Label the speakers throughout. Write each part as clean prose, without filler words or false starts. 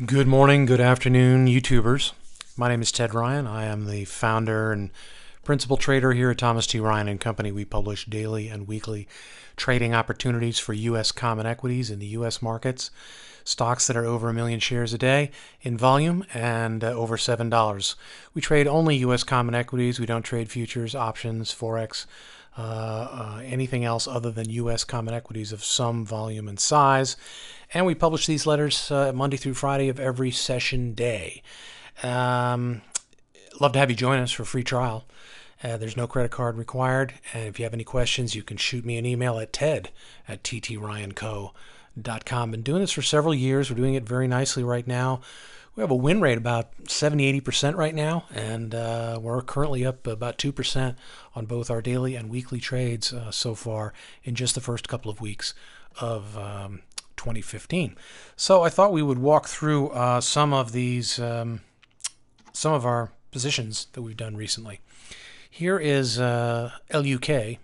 Speaker 1: Good morning, good afternoon, YouTubers. My name is Ted Ryan. I am the founder and principal trader here at Thomas T. Ryan and Company. We publish daily and weekly trading opportunities for U.S. common equities in the U.S. markets, stocks that are over 1 million shares a day in volume and over $7. We trade only U.S. common equities. We don't trade futures, options, forex, anything else other than U.S. common equities of some volume and size. And we publish these letters Monday through Friday of every session day. Love to have you join us for a free trial. There's no credit card required. And if you have any questions, you can shoot me an email at ted@ttryanco.com. Been doing this for several years. We're doing it very nicely right now. We have a win rate about 70-80% right now, and we're currently up about 2% on both our daily and weekly trades so far in just the first couple of weeks of 2015. So I thought we would walk through some of our positions that we've done recently. Here is LUK,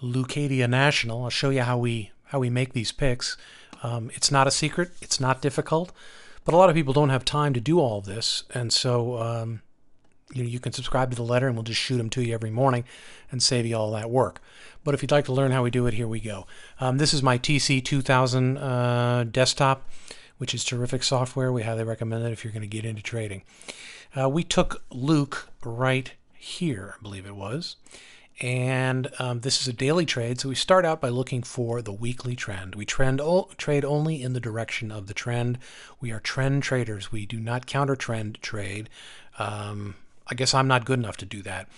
Speaker 1: Lucadia National. I'll show you how we make these picks. It's not a secret. It's not difficult. But a lot of people don't have time to do all of this, and so you can subscribe to the letter, and we'll just shoot them to you every morning and save you all that work. But if you'd like to learn how we do it, here we go. This is my TC2000 desktop, which is terrific software. We highly recommend it if you're going to get into trading. We took LUK right here, I believe it was. And this is a daily trade, so we start out by looking for the weekly trend. We trade only in the direction of the trend. We are trend traders. We do not counter trend trade. I guess I'm not good enough to do that.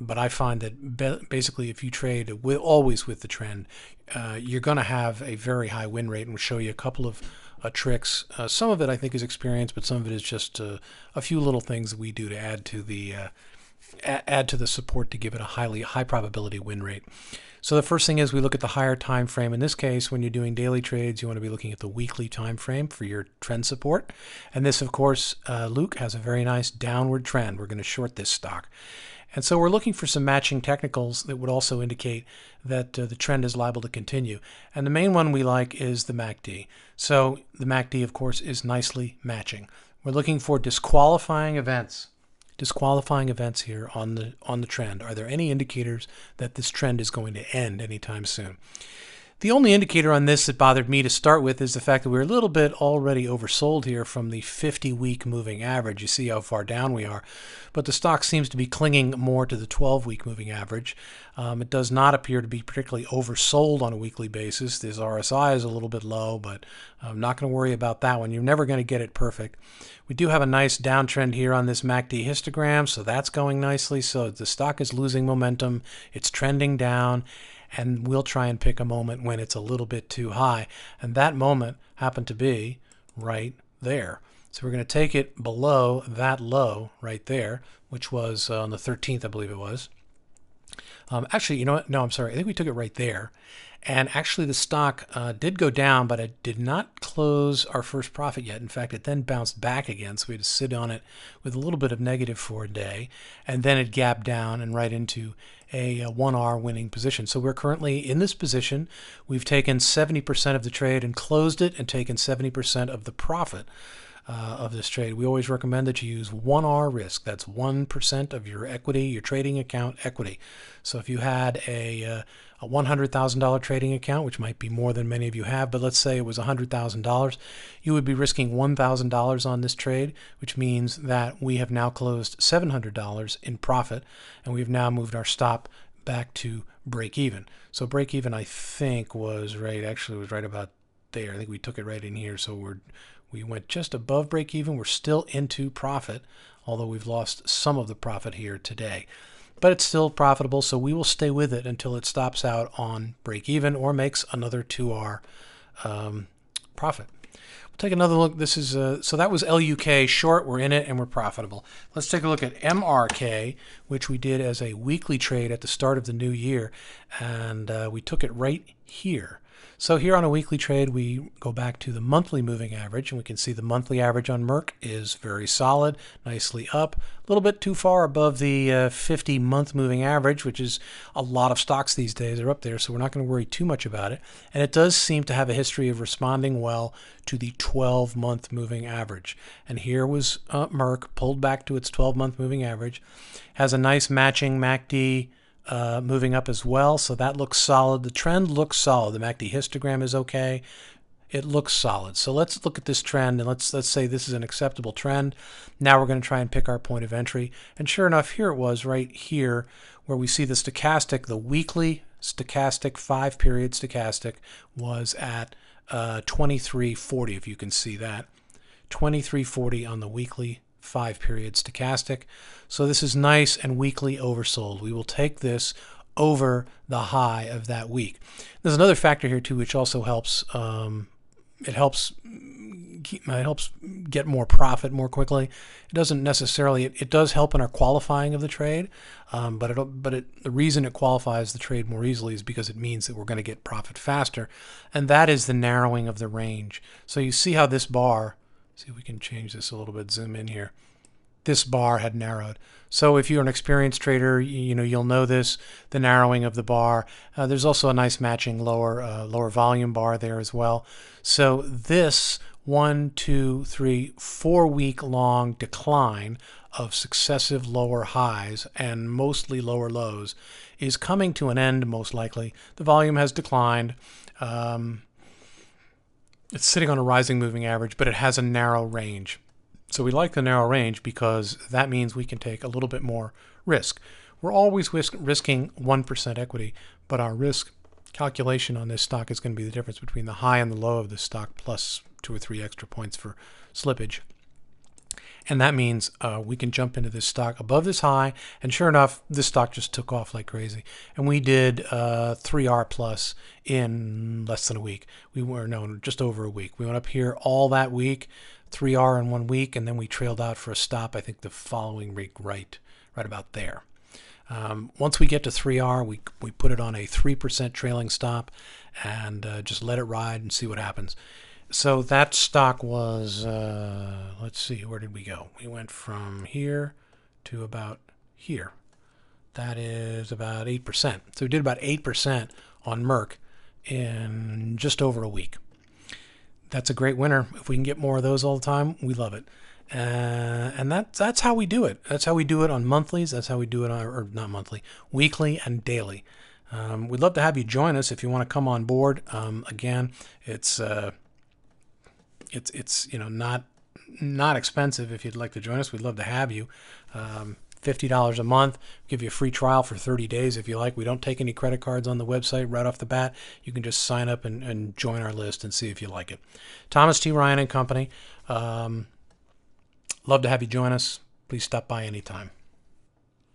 Speaker 1: But I find that basically if you trade always with the trend, you're going to have a very high win rate, and we'll show you a couple of tricks. Some of it I think is experience, but some of it is just a few little things that we do to add to the support to give it a high probability win rate. So the first thing is we look at the higher time frame. In this case, when you're doing daily trades, you want to be looking at the weekly time frame for your trend support. And this, of course, LUK has a very nice downward trend. We're going to short this stock. And so we're looking for some matching technicals that would also indicate that the trend is liable to continue. And the main one we like is the MACD. So the MACD, of course, is nicely matching. We're looking for disqualifying events. Disqualifying events here on the trend. Are there any indicators that this trend is going to end anytime soon? The only indicator on this that bothered me to start with is the fact that we're a little bit already oversold here from the 50-week moving average. You see how far down we are. But the stock seems to be clinging more to the 12-week moving average. It does not appear to be particularly oversold on a weekly basis. This RSI is a little bit low, but I'm not going to worry about that one. You're never going to get it perfect. We do have a nice downtrend here on this MACD histogram, so that's going nicely. So the stock is losing momentum. It's trending down. And we'll try and pick a moment when it's a little bit too high. And that moment happened to be right there. So we're going to take it below that low right there, which was on the 13th, I believe it was. Actually, you know what? No, I'm sorry. I think we took it right there. And actually the stock did go down, but it did not close our first profit yet. In fact, it then bounced back again, so we had to sit on it with a little bit of negative for a day. And then it gapped down and right into a 1R winning position. So we're currently in this position. We've taken 70% of the trade and closed it and taken 70% of the profit of this trade. We always recommend that you use 1R risk. That's 1% of your equity, your trading account equity. So if you had a $100,000 trading account, which might be more than many of you have, but let's say it was $100,000, you would be risking $1,000 on this trade, which means that we have now closed $700 in profit, and we've now moved our stop back to break even. So break even, I think, was right, actually it was right about there. I think we took it right in here, so we went just above break even. We're still into profit, although we've lost some of the profit here today. But it's still profitable, so we will stay with it until it stops out on break even or makes another 2R profit. We'll take another look. This is so that was LUK short. We're in it and we're profitable. Let's take a look at MRK, which we did as a weekly trade at the start of the new year, and we took it right here. So here on a weekly trade, we go back to the monthly moving average, and we can see the monthly average on MRK is very solid, nicely up, a little bit too far above the 50-month moving average, which is a lot of stocks these days are up there, so we're not going to worry too much about it. And it does seem to have a history of responding well to the 12-month moving average. And here was MRK pulled back to its 12-month moving average, has a nice matching MACD moving up as well, so that looks solid. The trend looks solid. The MACD histogram is okay. It looks solid. So let's look at this trend, and let's say this is an acceptable trend. Now we're going to try and pick our point of entry. And sure enough, here it was right here where we see the stochastic, the weekly stochastic, 5-period stochastic was at 2340, if you can see that. 2340 on the weekly 5-period stochastic. So this is nice and weekly oversold. We will take this over the high of that week. There's another factor here too, which also helps. It helps get more profit more quickly. It doesn't necessarily. It does help in our qualifying of the trade, but the reason it qualifies the trade more easily is because it means that we're going to get profit faster, and that is the narrowing of the range. So you see how this bar. See if we can change this a little bit, zoom in here. This bar had narrowed. So if you're an experienced trader, you'll know this, the narrowing of the bar. There's also a nice matching lower volume bar there as well. So this 1, 2, 3, 4-week long decline of successive lower highs and mostly lower lows is coming to an end most likely. The volume has declined. It's sitting on a rising moving average, but it has a narrow range. So we like the narrow range because that means we can take a little bit more risk. We're always risking 1% equity, but our risk calculation on this stock is going to be the difference between the high and the low of this stock plus 2 or 3 extra points for slippage. And that means we can jump into this stock above this high, and sure enough, this stock just took off like crazy. And we did 3R plus in less than a week. Just over a week. We went up here all that week, 3R in 1 week, and then we trailed out for a stop, I think the following week, right about there. Once we get to 3R, we put it on a 3% trailing stop and just let it ride and see what happens. So that stock was, let's see, where did we go? We went from here to about here. That is about 8%. So we did about 8% on MRK in just over a week. That's a great winner. If we can get more of those all the time, we love it. And that's how we do it. That's how we do it on monthlies. That's how we do it on, or not monthly, weekly and daily. We'd love to have you join us if you want to come on board. Again, it's not expensive. If you'd like to join us, we'd love to have you. $50 a month. Give you a free trial for 30 days if you like. We don't take any credit cards on the website right off the bat. You can just sign up and join our list and see if you like it. Thomas T. Ryan and Company. Love to have you join us. Please stop by anytime.